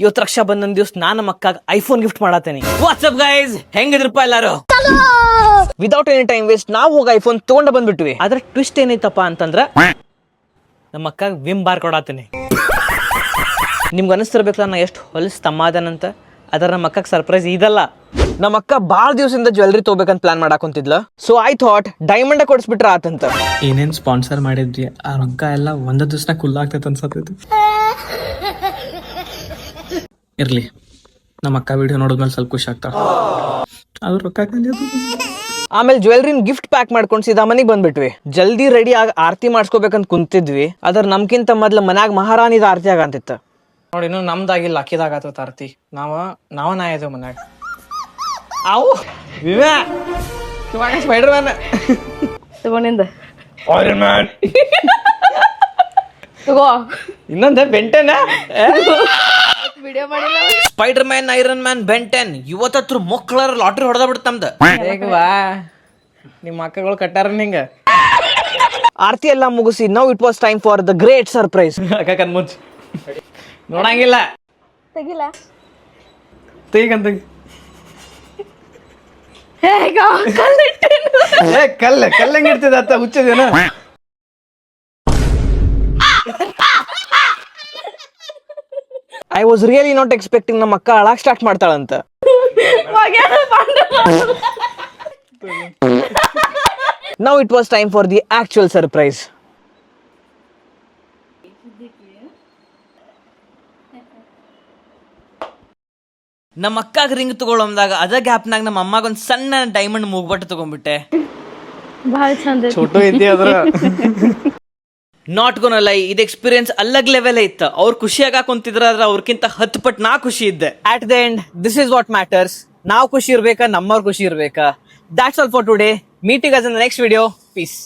ಇವತ್ತು ರಕ್ಷಾ ಬಂಧನ್ ದಿವಸ ನಾನು ನಮ್ಮ ಅಕ್ಕಾಗ ಐಫೋನ್ ಗಿಫ್ಟ್ ಮಾಡತ್ತೇನಿ. ವಾಟ್ಸ್ಆಪ್ ಗೈಸ್, ಹೆಂಗಿದ್ರಪ್ಪ ಎಲ್ಲಾರು? ವಿದೌಟ್ ಎನಿ ಟೈಮ್ ವೇಸ್ಟ್ ನಾವು ಹೋಗಿ ಐಫೋನ್ ತಗೊಂಡ ಬಂದ್ಬಿಟ್ವಿ. ಆದ್ರೆ ಟ್ವಿಸ್ಟ್ ಏನೈತಪ್ಪ ಅಂತಂದ್ರ ನಮ್ಮ ಅಕ್ಕಾಗ ವಿಮ್ ಬಾರ್ ಕೊಡತ್ತೀನಿ. ನಿಮ್ಗೆ ಅನಿಸ್ತಿರ್ಬೇಕಲ್ಲ ನಾ ಎಷ್ಟು ಹೊಲಸ್ ತಮ್ಮಾದನಂತ. ಅದ್ರ ನಮ್ಮ ಅಕ್ಕಗೆ ಸರ್ಪ್ರೈಸ್ ಇದಲ್ಲ. ನಮ್ಮ ಅಕ್ಕ ಭಾಳ ದಿವಸದಿಂದ ಜ್ಯುವೆಲ್ರಿ ತಗೋಬೇಕಂತ ಪ್ಲಾನ್ ಮಾಡಾಕೊಂತಿದ್ಲ. ಸೊ ಐ ಥಾಟ್ ಡೈಮಂಡ್ ಕೊಡಿಸ್ಬಿಟ್ರ ಆತಂತ. ಏನೇನ್ ಸ್ಪಾನ್ಸರ್ ಮಾಡಿದ್ವಿ ಆ ರೊಕ್ಕ ಎಲ್ಲ ಒಂದ ದಿವ್ಸನ ಕುಲ್ಲಾಗ್ತೈತೆ ಅನ್ಸತ್ತೈತಿ. ಇರ್ಲಿ, ನಮ್ಮ ಅಕ್ಕ ವಿಡಿಯೋ ನೋಡಿದ್ಮೇಲೆ ಸ್ವಲ್ಪ ಖುಷಿ ಆಗ್ತಾವ. ಅದ್ರ ರೊಕ್ಕ ಆಮೇಲೆ ಜ್ಯುವೆಲ್ರಿನ ಗಿಫ್ಟ್ ಪ್ಯಾಕ್ ಮಾಡ್ಕೊಂಡು ಸೀದಾ ಮನೆಗೆ ಬಂದ್ಬಿಟ್ವಿ. ಜಲ್ದಿ ರೆಡಿ ಆಗಿ ಆರತಿ ಮಾಡಿಸ್ಕೋಬೇಕಂತ ಕುಂತಿದ್ವಿ. ಅದ್ರ ನಮ್ಕಿಂತ ಮೊದ್ಲು ಮನ್ಯಾಗ ಮಹಾರಾಣಿದ ಆರತಿ ಆಗಂತಿತ್ತ. ನೋಡಿ, ಇನ್ನೂ ನಮ್ದಾಗಿಲ್ಲ, ಅಕ್ಕಿದಾಗ ಆತತ್ ಆರತಿ. ನಾವ ನಾಯದೇವ್ ಮನ್ಯಾಗ. ಅವು ವಿವ್ಯಾ ಇವಾಗ ಸ್ಪೈಡರ್ ಮ್ಯಾನ್ ತಗೊಂಡಿಂದ ಐರನ್ ಮ್ಯಾನ್ ತಗೋ. ಇನ್ನೊಂದ ಬೆಂಟೆನ ವಿಡಿಯೋ ಮಾಡಿಲ್ಲ. Spider man, iron man, Benten ಇವತ್ತತ್ರ ಮಕ್ಕಳ ಲಾಟ್ರಿ ಹೊಡೆದ ಬಿಡ್ತ ನಮ್ದು. ವಾ ನಿಮ್ಮ ಮಕ್ಕಳು ಕಟ್ಟಾರ ಹಿಂಗ. ಆರತಿ ಎಲ್ಲ ಮುಗಿಸಿ now it was time for the great surprise. ಅಕ್ಕ ಮುಚ್ಚ ನೋಡಂಗಿಲ್ಲ, ತೆಗಿಲ್ಲ. ತೆಗಿಕಂತ ಕಲ್ಲಂಗ ಇಡ್ತಿದ ಅತ್ತ ಹುಚ್ಚದೇನ. I was really not expecting ನಮ್ಮ ಅಕ್ಕ ಅಳಾಕ್ ಸ್ಟಾರ್ಟ್ ಮಾಡ್ತಾಳಂತ. Now it was time for the actual surprise. ನಮ್ಮ ಅಕ್ಕಾಗ ರಿಂಗ್ ತಗೊಳ್ಳೋದಾಗ ಅದ ಗ್ಯಾಪ್ನಾಗ ನಮ್ಮ ಅಮ್ಮಗೊಂದು ಸಣ್ಣ ಡೈಮಂಡ್ ಮೂಗ್ಬಟ್ಟು ತಗೊಂಡ್ಬಿಟ್ಟೆ. ಭಾಳ ಚಂದ ಫೋಟೋ ಐತಿ ಅದ್ರ. ನಾಟ್ ಗೋನ್ ಲೈ, ಇದು ಎಕ್ಸ್ಪೀರಿಯನ್ಸ್ ಅಲ್ಲಗ್ ಲೆವೆಲ್ ಇತ್ತು. ಅವ್ರು ಖುಷಿಯಾಗ ಕುಂತಿದ್ರ ಆದ್ರೆ ಅವ್ರಕ್ಕಿಂತ 10 ಪಟ್ಟು ನಾ ಖುಷಿ ಇದ್ದೆ. At the end this is what matters. ನಾವು ಖುಷಿ ಇರ್ಬೇಕಾ, ನಮ್ಮವ್ರ ಖುಷಿ ಇರ್ಬೇಕಾ. That's all for today. Meeting us in the next video. Piece.